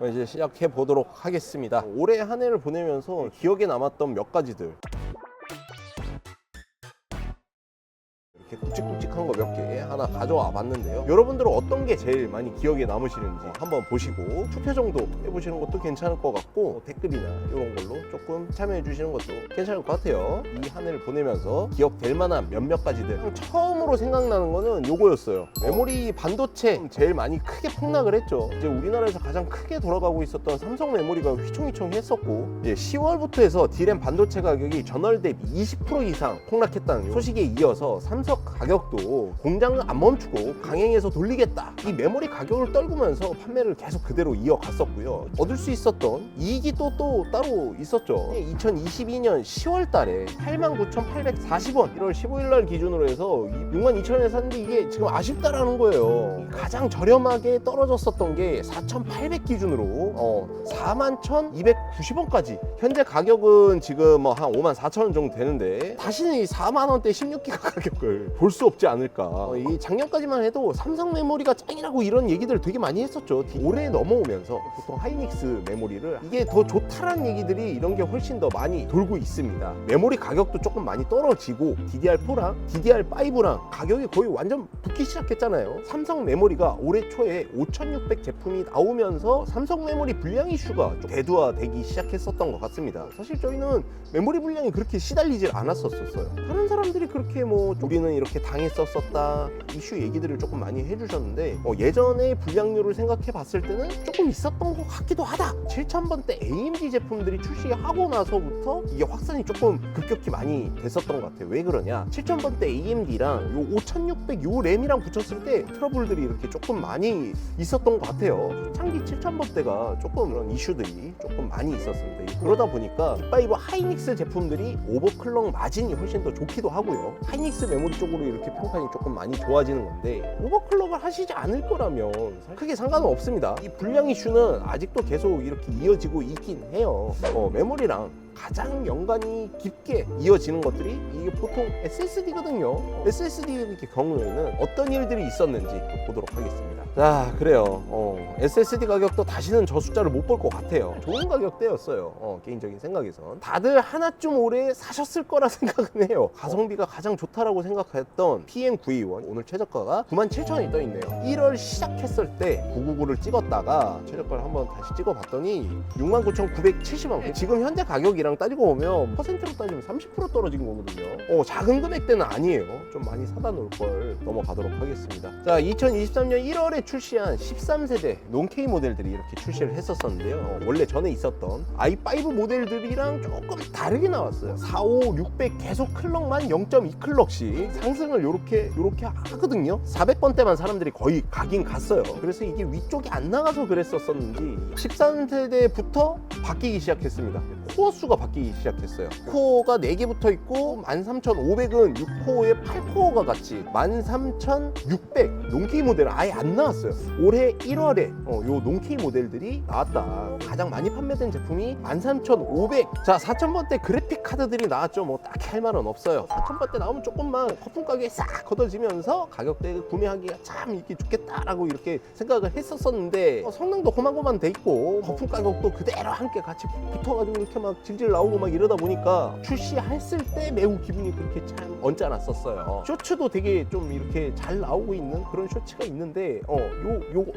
이제 시작해 보도록 하겠습니다. 올해 한 해를 보내면서 기억에 남았던 몇 가지들, 이렇게 굵직굵직한 거 몇 개 하나 가져와 봤는데요. 여러분들은 어떤 게 제일 많이 기억에 남으시는지 한번 보시고 투표 정도 해보시는 것도 괜찮을 것 같고, 댓글이나 이런 걸로 조금 참여해 주시는 것도 괜찮을 것 같아요. 이 한 해를 보내면서 기억될 만한 몇몇 가지들, 처음으로 생각나는 거는 요거였어요. 메모리 반도체 제일 많이 크게 폭락을 했죠. 이제 우리나라에서 가장 크게 돌아가고 있었던 삼성 메모리가 휘청휘청 했었고, 10월부터 해서 D램 반도체 가격이 전월 대비 20% 이상 폭락했다는 소식에 이어서 삼성 가격도 공장을 안 멈추고 강행해서 돌리겠다, 이 메모리 가격을 떨구면서 판매를 계속 그대로 이어갔었고요. 얻을 수 있었던 이익이 또 따로 있었죠. 2022년 10월 달에 89,840원, 1월 15일 날 기준으로 해서 62,000원에 샀는데 이게 지금 아쉽다라는 거예요. 가장 저렴하게 떨어졌었던 게 4,800 기준으로 41,290원까지, 현재 가격은 지금 뭐 한 54,000원 정도 되는데 다시는 이 4만원대 16기가 가격을 볼 수 없지 않을까. 이 작년까지만 해도 삼성 메모리가 짱이라고 이런 얘기들 되게 많이 했었죠. 올해 넘어오면서 보통 하이닉스 메모리를 이게 더 좋다라는 얘기들이, 이런 게 훨씬 더 많이 돌고 있습니다. 메모리 가격도 조금 많이 떨어지고 DDR4랑 DDR5랑 가격이 거의 완전 붙기 시작했잖아요. 삼성 메모리가 올해 초에 5600 제품이 나오면서 삼성 메모리 불량 이슈가 좀 대두화되기 시작했었던 것 같습니다. 사실 저희는 메모리 불량이 그렇게 시달리질 않았었어요. 다른 사람들이 그렇게 뭐 우리는 이렇게 당했었다 이슈 얘기들을 조금 많이 해주셨는데, 예전에 불량률을 생각해 봤을 때는 조금 있었던 것 같기도 하다. 7000번대 AMD 제품들이 출시하고 나서부터 이게 확산이 조금 급격히 많이 됐었던 것 같아요. 왜 그러냐, 7000번대 AMD랑 요 5600 요 램이랑 붙였을 때 트러블들이 이렇게 조금 많이 있었던 것 같아요. 초창기 7000번대가 조금 그런 이슈들이 조금 많이 있었습니다. 그러다 보니까 빅5 하이닉스 제품들이 오버클럭 마진이 훨씬 더 좋기도 하고요. 하이닉스 메모리 쪽으로 이렇게 평판이 조금 많이 좋아지는 건데, 오버클럭을 하시지 않을 거라면 크게 상관은 없습니다. 이 불량 이슈는 아직도 계속 이렇게 이어지고 있긴 해요. 메모리랑 가장 연관이 깊게 이어지는 것들이 이게 보통 SSD거든요. SSD 경우에는 어떤 일들이 있었는지 또 보도록 하겠습니다. 자, 그래요. SSD 가격도 다시는 저 숫자를 못 볼 것 같아요. 좋은 가격대였어요. 개인적인 생각에선. 다들 하나쯤 올해 사셨을 거라 생각은 해요. 가성비가 가장 좋다라고 생각했던 PM921, 오늘 최저가가 97,000원이 떠 있네요. 1월 시작했을 때 999를 찍었다가 최저가를 한번 다시 찍어봤더니 69,970원. 지금 현재 가격이랑 따지고 보면 퍼센트로 따지면 30% 떨어진 거거든요. 작은 금액대는 아니에요. 좀 많이 사다 놓을 걸 넘어가도록 하겠습니다. 자, 2023년 1월에 출시한 13세대 논K 모델들이 이렇게 출시를 했었는데요. 원래 전에 있었던 i5 모델들이랑 조금 다르게 나왔어요. 45, 600 계속 클럭만 0.2클럭씩 상승을 요렇게 하거든요. 400번대만 사람들이 거의 가긴 갔어요. 그래서 이게 위쪽이 안 나가서 그랬었는지 13세대부터 바뀌기 시작했습니다. 코어 수가 바뀌기 시작했어요. 코어가 4개 붙어 있고 13500은 6코어에 8코어가 같이 13600 논K 모델은 아예 안 나왔어요. 올해 1월에 요 논K 모델들이 나왔다. 가장 많이 판매된 제품이 13500. 자, 4000번대 그래픽 카드들이 나왔죠. 뭐 딱히 할 말은 없어요. 4000번대 나오면 조금만 거품 가격이 싹 걷어지면서 가격대 구매하기가 참 이렇게 좋겠다라고 이렇게 생각을 했었는데, 성능도 고만고만 돼 있고 거품 가격도 그대로 함께 같이 붙어가지고 이렇게 막 질질 나오고 막 이러다 보니까 출시했을 때 매우 기분이 그렇게 참 언짢았었어요. 쇼츠도 되게 좀 이렇게 잘 나오고 있는 그런 쇼츠가 있는데, 요거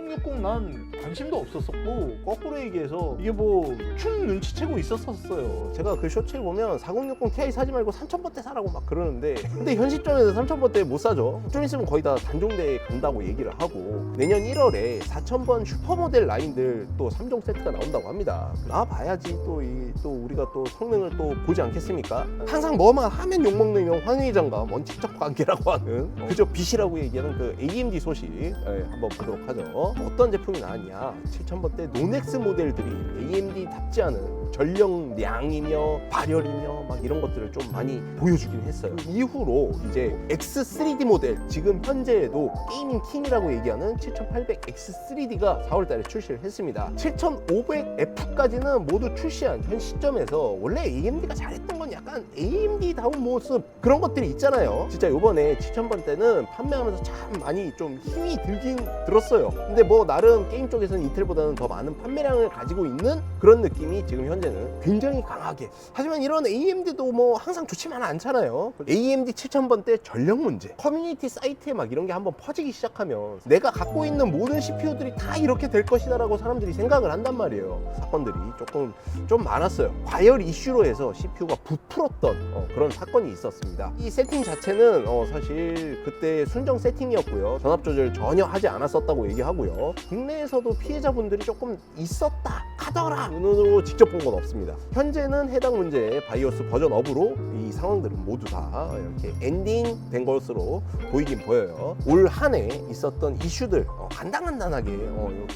4060 난 관심도 없었었고, 거꾸로 얘기해서 이게 뭐 축 눈치채고 있었어요. 제가 그 쇼츠에 보면 4060 Ti 사지 말고 3000번대 사라고 막 그러는데, 근데 현 시점에서 3000번대 못 사죠. 좀 있으면 거의 다 단종대에 간다고 얘기를 하고, 내년 1월에 4000번 슈퍼모델 라인들 또 3종 세트가 나온다고 합니다. 나와봐야지 또 우리가 또 성능을 또 보지 않겠습니까? 항상 뭐만 하면 욕먹는 황회장과 원칙적 관계라고 하는, 그저 빚이라고 얘기하는 그 AMD 소식 한번 보도록 하죠. 어떤 제품이 나왔냐, 7000번대 노넥스 모델들이 AMD답지 않은 전력량이며 발열이며 막 이런 것들을 좀 많이 보여주긴 했어요. 그 이후로 이제 X3D 모델, 지금 현재에도 게이밍 킹이라고 얘기하는 7800 X3D가 4월달에 출시를 했습니다. 7500F까지는 모두 출시한 현 시점에서 원래 AMD가 잘했던 건 약간 AMD다운 모습, 그런 것들이 있잖아요. 진짜 요번에 7000번대는 판매하면서 참 많이 좀 힘이 들긴 들었어요. 근데 뭐 나름 게임 쪽에서는 이틀보다는 더 많은 판매량을 가지고 있는 그런 느낌이 지금 현재는 굉장히 강하게. 하지만 이런 AMD도 뭐 항상 좋지만은 않잖아요. AMD 7000번대 전력 문제, 커뮤니티 사이트에 막 이런 게 한번 퍼지기 시작하면 내가 갖고 있는 모든 CPU들이 다 이렇게 될 것이다라고 사람들이 생각을 한단 말이에요. 사건들이 조금 좀 많았어요. 과열 이슈로 해서 CPU가 부풀었던 그런 사건이 있었습니다. 이 세팅 자체는 사실 그때 순정 세팅이었고요. 전압 조절 전혀 하지 않았었다고 얘기하고요. 국내에서도 피해자분들이 조금 있었다 하더라. 눈으로 직접 본 건 없습니다. 현재는 해당 문제의 바이오스 버전 업으로 이 상황들은 모두 다 이렇게 엔딩된 것으로 보이긴 보여요. 올 한 해 있었던 이슈들 간단하게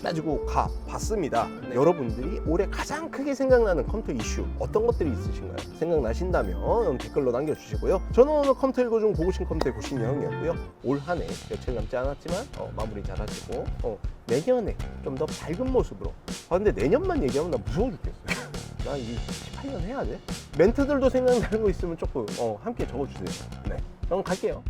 따지고 가봤습니다. 여러분들이 올해 가장 크게 생각나는 컴퓨터 이슈 어떤 것들이 있으신가요? 생각나신다면 댓글로 남겨주시고요. 저는 오늘 컴퓨터 읽어 중 고고신 컴퓨터의 고신영이었고요. 올 한 해 며칠 남지 않았지만 마무리 잘 하시고 내년에 좀 더 밝은 모습으로. 근데 내년만 얘기하면 나 무서워 죽겠어요. 나 이 18년 해야 돼? 멘트들도 생각나는 거 있으면 조금 함께 적어주세요. 네, 그럼 갈게요.